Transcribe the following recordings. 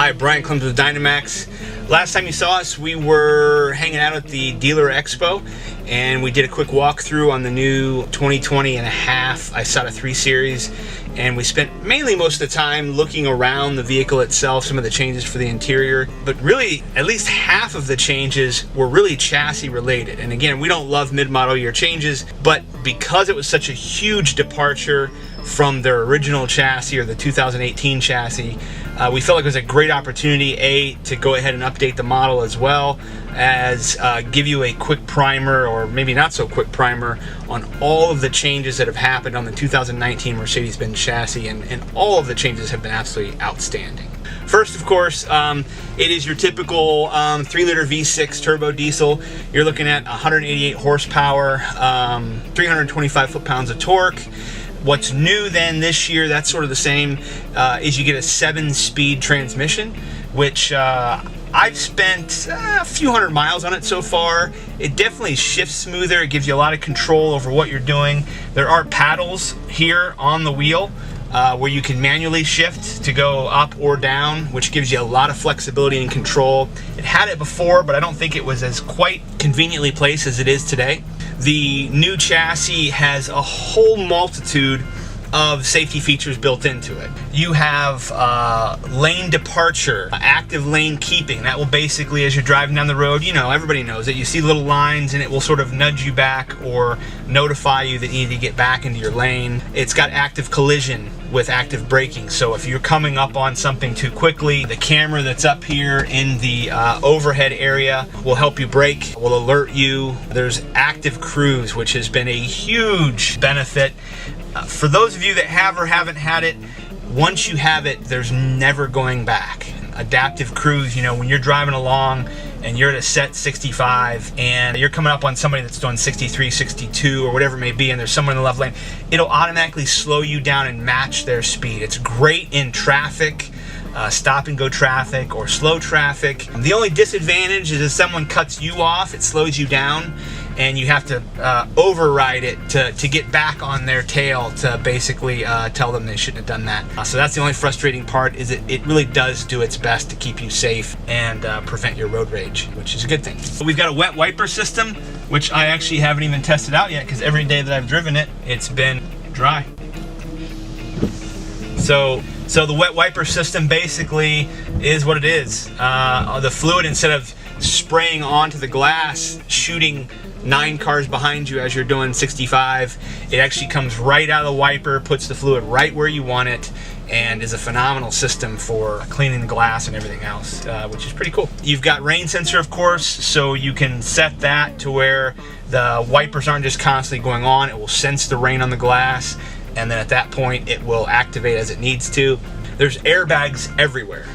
Hi, Brian Clemens with Dynamax. Last time you saw us, we were hanging out at the Dealer Expo, and we did a quick walkthrough on the new 2020 and a half Isata 3 Series, and we spent mainly most of the time looking around the vehicle itself, some of the changes for the interior, but really at least half of the changes were really chassis related. And again, we don't love mid-model year changes, but because it was such a huge departure from their original chassis or the 2018 chassis, we felt like it was a great opportunity, to go ahead and update the model, as well as give you a quick primer, or maybe not so quick primer, on all of the changes that have happened on the 2019 Mercedes-Benz chassis, and all of the changes have been absolutely outstanding. First, of course, it is your typical 3-liter V6 turbo diesel. You're looking at 188 horsepower, 325 foot-pounds of torque. What's new then this year, that's sort of the same, is you get a 7-speed transmission, which I've spent a few hundred miles on it so far. It definitely shifts smoother. It gives you a lot of control over what you're doing. There are paddles here on the wheel where you can manually shift to go up or down, which gives you a lot of flexibility and control. It had it before, but I don't think it was as quite conveniently placed as it is today. The new chassis has a whole multitude of safety features built into it. You have lane departure, active lane keeping. That will basically, as you're driving down the road, you know, everybody knows it. You see little lines and it will sort of nudge you back or notify you that you need to get back into your lane. It's got active collision with active braking. So if you're coming up on something too quickly, the camera that's up here in the overhead area will help you brake, will alert you. There's active cruise, which has been a huge benefit. For those of you that have or haven't had it, once you have it, there's never going back. Adaptive cruise, you know, when you're driving along and you're at a set 65 and you're coming up on somebody that's doing 63, 62 or whatever it may be, and there's someone in the left lane, it'll automatically slow you down and match their speed. It's great in traffic, stop and go traffic or slow traffic. The only disadvantage is if someone cuts you off, it slows you down and you have to override it to get back on their tail to basically tell them they shouldn't have done that. So that's the only frustrating part, is it really does do its best to keep you safe and prevent your road rage, which is a good thing. We've got a wet wiper system, which I actually haven't even tested out yet, because every day that I've driven it, it's been dry. So the wet wiper system basically is what it is. The fluid, instead of spraying onto the glass, shooting 9 cars behind you as you're doing 65, it actually comes right out of the wiper, puts the fluid right where you want it, and is a phenomenal system for cleaning the glass and everything else, which is pretty cool. You've got rain sensor, of course, so you can set that to where the wipers aren't just constantly going on. It will sense the rain on the glass, and then at that point it will activate as it needs to. There's airbags everywhere.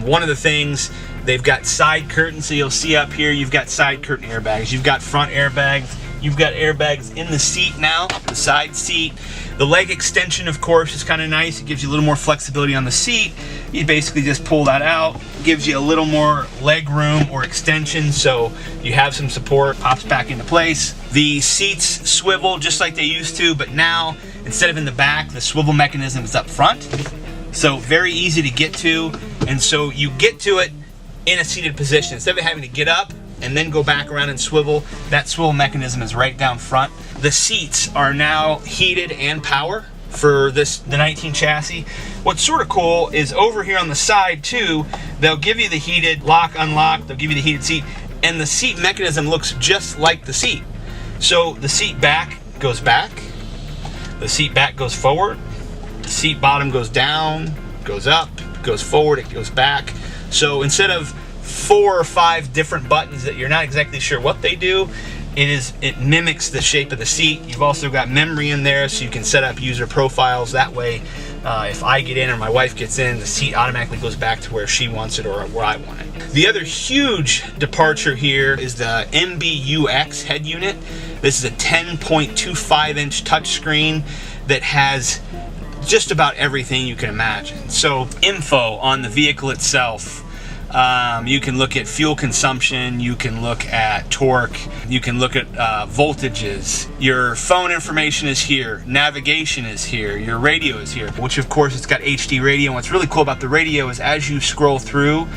One of the things, they've got side curtains, so you'll see up here you've got side curtain airbags, you've got front airbags, you've got airbags in the seat now, the side seat. The leg extension, of course, is kind of nice. It gives you a little more flexibility on the seat. You basically just pull that out, gives you a little more leg room or extension, so you have some support, pops back into place. The seats swivel just like they used to, but now instead of in the back, the swivel mechanism is up front. So very easy to get to, and so you get to it in a seated position. Instead of having to get up and then go back around and swivel, that swivel mechanism is right down front. The seats are now heated and power for the 19 chassis. What's sort of cool is over here on the side too, they'll give you the heated lock, unlock, they'll give you the heated seat, and the seat mechanism looks just like the seat. So the seat back goes back, the seat back goes forward, the seat bottom goes down, goes up, goes forward, it goes back. So instead of 4 or 5 different buttons that you're not exactly sure what they do, it mimics the shape of the seat. You've also got memory in there, so you can set up user profiles. That way, if I get in or my wife gets in, the seat automatically goes back to where she wants it or where I want it. The other huge departure here is the MBUX head unit. This is a 10.25 inch touchscreen that has just about everything you can imagine. So info on the vehicle itself, You can look at fuel consumption, you can look at torque, you can look at voltages. Your phone information is here, navigation is here, your radio is here, which of course it's got HD radio. And what's really cool about the radio is as you scroll through,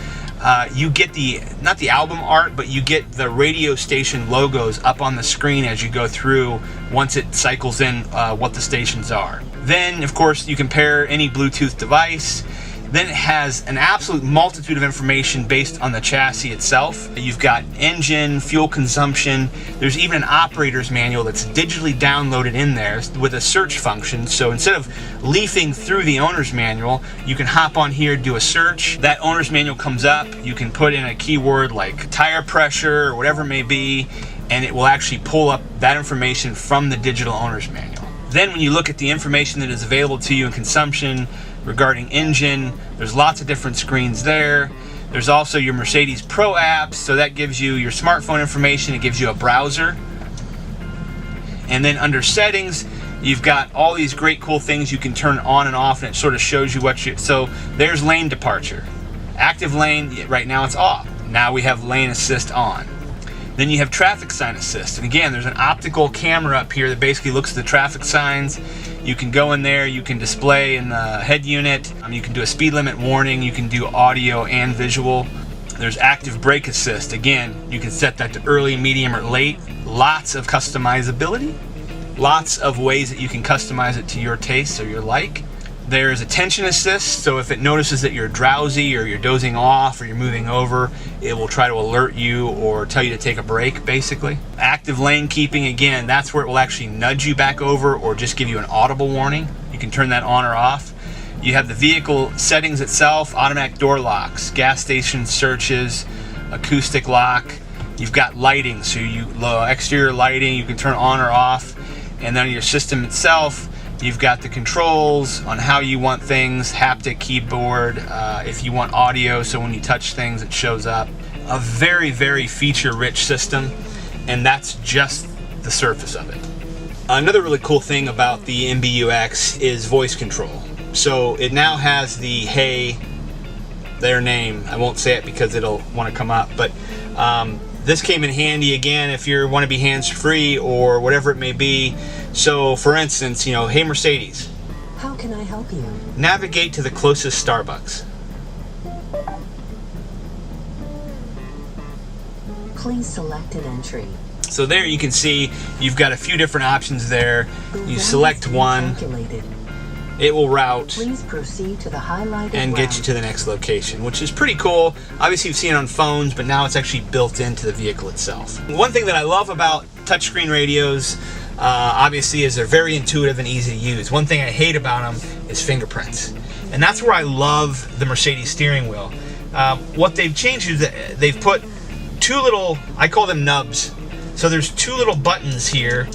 you get not the album art, but you get the radio station logos up on the screen as you go through once it cycles in what the stations are. Then, of course, you can pair any Bluetooth device. Then it has an absolute multitude of information based on the chassis itself. You've got engine, fuel consumption. There's even an operator's manual that's digitally downloaded in there with a search function. So instead of leafing through the owner's manual, you can hop on here, do a search. That owner's manual comes up. You can put in a keyword like tire pressure or whatever it may be, and it will actually pull up that information from the digital owner's manual. Then when you look at the information that is available to you in consumption, regarding engine, there's lots of different screens there. There's also your Mercedes Pro apps, so that gives you your smartphone information, it gives you a browser. And then under settings, you've got all these great cool things you can turn on and off, and it sort of shows you so there's lane departure. Active lane, right now it's off. Now we have lane assist on. Then you have traffic sign assist, and again, there's an optical camera up here that basically looks at the traffic signs. You can go in there, you can display in the head unit, you can do a speed limit warning, you can do audio and visual. There's active brake assist. Again, you can set that to early, medium, or late. Lots of customizability. Lots of ways that you can customize it to your taste or your like. There's attention assist, so if it notices that you're drowsy or you're dozing off or you're moving over, it will try to alert you or tell you to take a break, basically. Active lane keeping, again, that's where it will actually nudge you back over or just give you an audible warning. You can turn that on or off. You have the vehicle settings itself, automatic door locks, gas station searches, acoustic lock. You've got lighting, so exterior lighting you can turn on or off. And then your system itself, you've got the controls on how you want things, haptic keyboard, if you want audio, so when you touch things it shows up. A very, very feature-rich system, and that's just the surface of it. Another really cool thing about the MBUX is voice control. So it now has the hey, their name. I won't say it because it'll want to come up, but this came in handy again if you want to be hands-free or whatever it may be. So for instance, hey Mercedes, how can I help you? Navigate to the closest Starbucks. Please select an entry. So there you can see you've got a few different options there. You select one, it will route. Please proceed to the highlighted and get you to the next location, which is pretty cool. Obviously you've seen it on phones, but now it's actually built into the vehicle itself. One thing that I love about touchscreen radios, obviously, is they're very intuitive and easy to use. One thing I hate about them is fingerprints. And that's where I love the Mercedes steering wheel. What they've changed is that they've put two little, I call them nubs. So there's two little buttons here,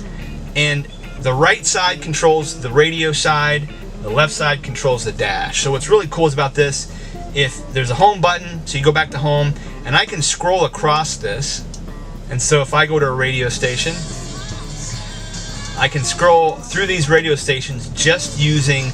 and the right side controls the radio side, the left side controls the dash. So what's really cool is about this, if there's a home button, so you go back to home, and I can scroll across this. And so if I go to a radio station, I can scroll through these radio stations just using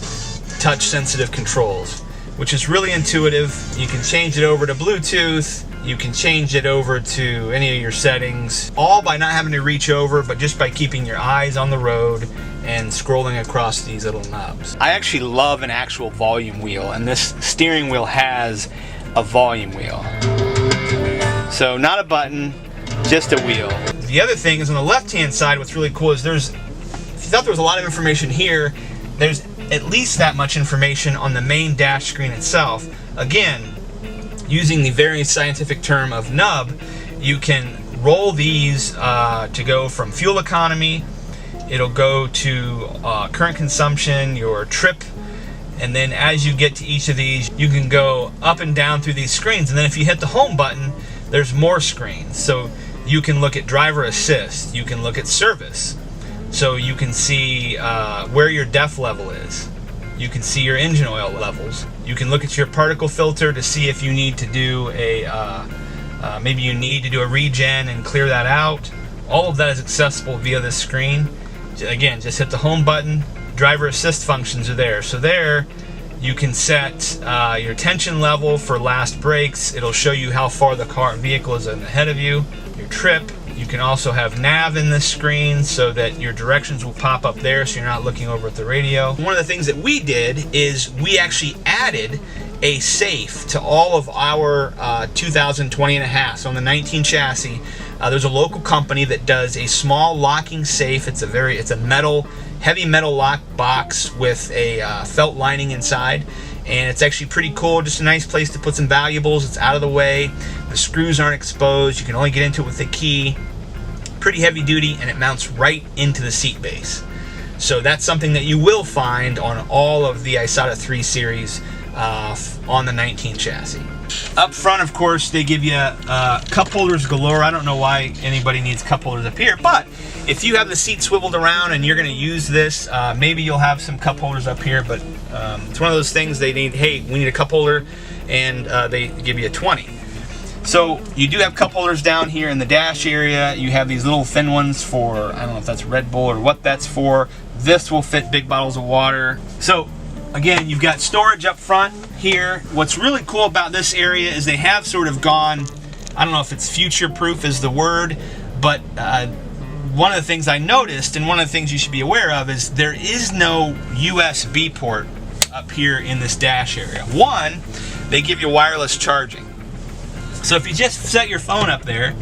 touch-sensitive controls, which is really intuitive. You can change it over to Bluetooth, you can change it over to any of your settings, all by not having to reach over, but just by keeping your eyes on the road and scrolling across these little knobs. I actually love an actual volume wheel, and this steering wheel has a volume wheel. So not a button, just a wheel. The other thing is on the left-hand side, what's really cool is if you thought there was a lot of information here, there's at least that much information on the main dash screen itself. Again, using the very scientific term of nub, you can roll these to go from fuel economy, it'll go to current consumption, your trip, and then as you get to each of these, you can go up and down through these screens. And then if you hit the home button, there's more screens. So you can look at driver assist, you can look at service. So you can see where your DEF level is. You can see your engine oil levels. You can look at your particle filter to see if you need to do maybe you need to do a regen and clear that out. All of that is accessible via this screen. Again, just hit the home button. Driver assist functions are there. So there, You can set your tension level for last brakes. It'll show you how far the vehicle is ahead of you, your trip. You can also have nav in this screen so that your directions will pop up there so you're not looking over at the radio. One of the things that we did is we actually added a safe to all of our 2020 and a half. So on the 19 chassis, there's a local company that does a small locking safe. It's a heavy metal lock box with a felt lining inside, and it's actually pretty cool. Just a nice place to put some valuables. It's out of the way. The screws aren't exposed. You can only get into it with the key. Pretty heavy duty, and it mounts right into the seat base. So that's something that you will find on all of the Isata 3 Series on the 19 chassis. Up front, of course, they give you cup holders galore. I don't know why anybody needs cup holders up here, but if you have the seat swiveled around and you're going to use this, maybe you'll have some cup holders up here, but it's one of those things they need, hey, we need a cup holder, and they give you a 20. So you do have cup holders down here in the dash area. You have these little thin ones for, I don't know if that's Red Bull or what that's for. This will fit big bottles of water. So again, you've got storage up front here. What's really cool about this area is they have sort of gone, I don't know if it's future-proof is the word, but one of the things I noticed, and one of the things you should be aware of, is there is no USB port up here in this dash area. One, they give you wireless charging. So if you just set your phone up there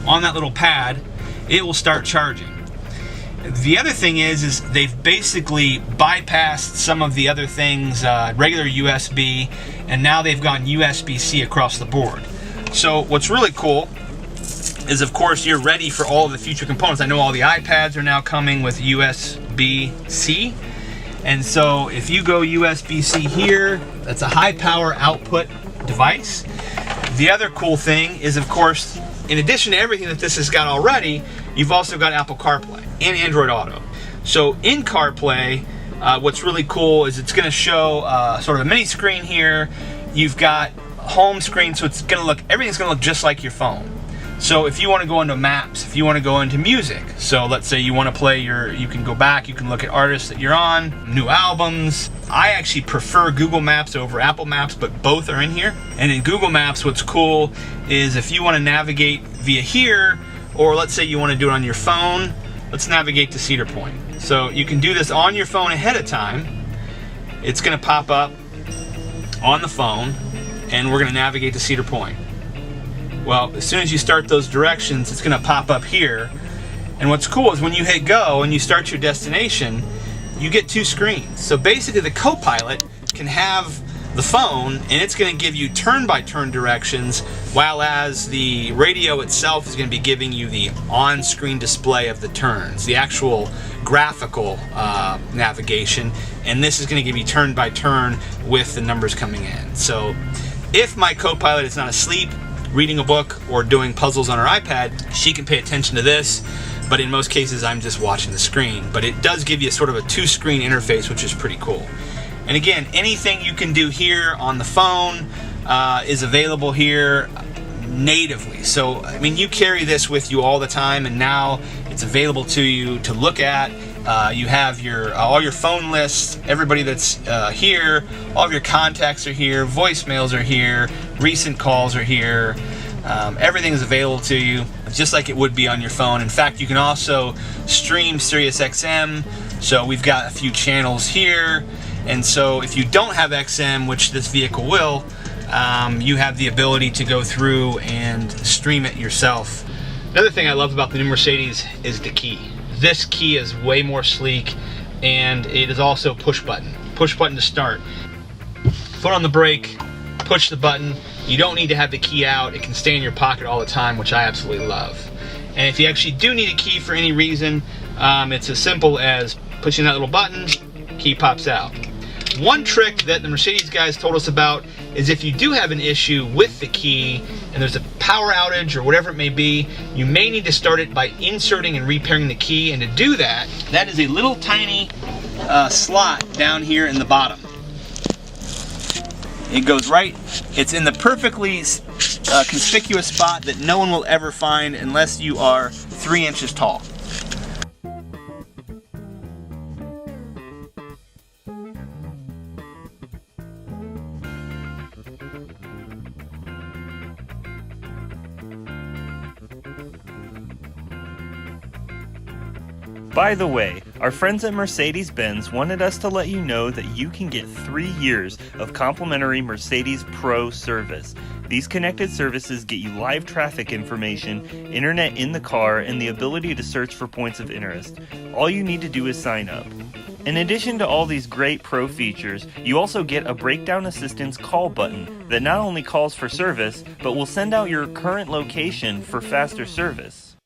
on that little pad, it will start charging. The other thing is they've basically bypassed some of the other things, regular USB, and now they've gone USB-C across the board. So what's really cool is, of course, you're ready for all of the future components. I know all the iPads are now coming with USB-C, and so if you go USB-C here, that's a high power output device. The other cool thing is, of course, in addition to everything that this has got already, you've also got Apple CarPlay and Android Auto. So in CarPlay, what's really cool is it's going to show sort of a mini screen here. You've got home screen, so it's going to look, everything's going to look just like your phone. So if you want to go into maps, if you want to go into music, so let's say you want to play you can go back, you can look at artists that you're on, new albums. I actually prefer Google Maps over Apple Maps, but both are in here. And in Google Maps, what's cool is if you want to navigate via here, or let's say you want to do it on your phone, let's navigate to Cedar Point. So you can do this on your phone ahead of time. It's going to pop up on the phone, and we're going to navigate to Cedar Point. Well, as soon as you start those directions, it's going to pop up here. And what's cool is when you hit go and you start your destination, you get two screens. So basically the co-pilot can have the phone, and it's going to give you turn-by-turn directions, while as the radio itself is going to be giving you the on-screen display of the turns, the actual graphical navigation, and this is going to give you turn-by-turn with the numbers coming in. So if my co-pilot is not asleep, reading a book, or doing puzzles on her iPad, she can pay attention to this, but in most cases I'm just watching the screen. But it does give you sort of a two-screen interface, which is pretty cool. And again, anything you can do here on the phone is available here natively. So, I mean, you carry this with you all the time, and now it's available to you to look at. You have all your phone lists, everybody that's here, all of your contacts are here, voicemails are here, recent calls are here. Everything is available to you, just like it would be on your phone. In fact, you can also stream SiriusXM. So we've got a few channels here. And so if you don't have XM, which this vehicle will, you have the ability to go through and stream it yourself. Another thing I love about the new Mercedes is the key. This key is way more sleek, and it is also push button to start. Foot on the brake, push the button. You don't need to have the key out. It can stay in your pocket all the time, which I absolutely love. And if you actually do need a key for any reason, it's as simple as pushing that little button, key pops out. One trick that the Mercedes guys told us about is if you do have an issue with the key and there's a power outage or whatever it may be, you may need to start it by inserting and repairing the key. And to do that, that is a little tiny slot down here in the bottom. It goes right, it's in the perfectly conspicuous spot that no one will ever find unless you are 3 inches tall. By the way, our friends at Mercedes-Benz wanted us to let you know that you can get 3 years of complimentary Mercedes Pro service. These connected services get you live traffic information, internet in the car, and the ability to search for points of interest. All you need to do is sign up. In addition to all these great Pro features, you also get a breakdown assistance call button that not only calls for service, but will send out your current location for faster service.